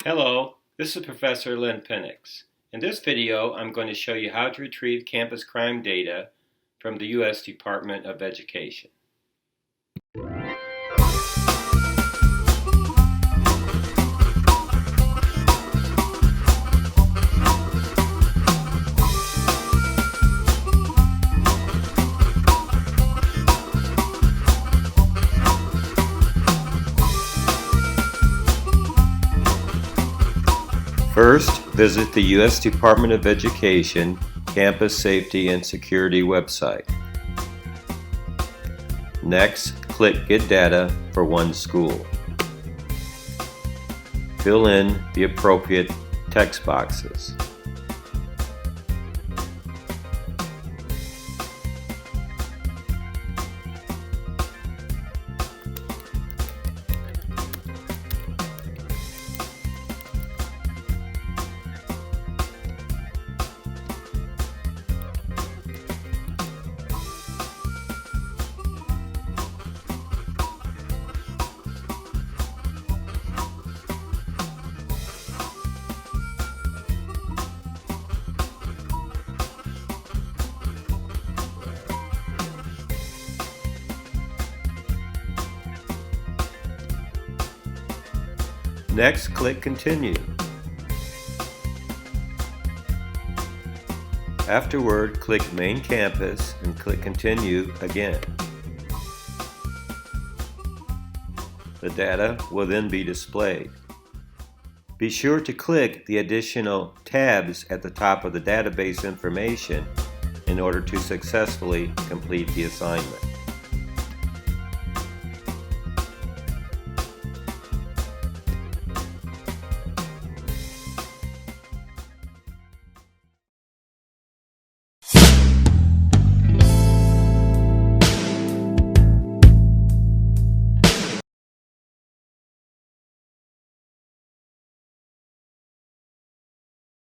Hello, this is Professor Lynn Penix. In this video, I'm going to show you how to retrieve campus crime data from the U.S. Department of Education. First, visit the U.S. Department of Education Campus Safety and Security website. Next, click Get Data for one school. Fill in the appropriate text boxes. Next, click Continue. Afterward, click Main Campus and click Continue again. The data will then be displayed. Be sure to click the additional tabs at the top of the database information in order to successfully complete the assignment.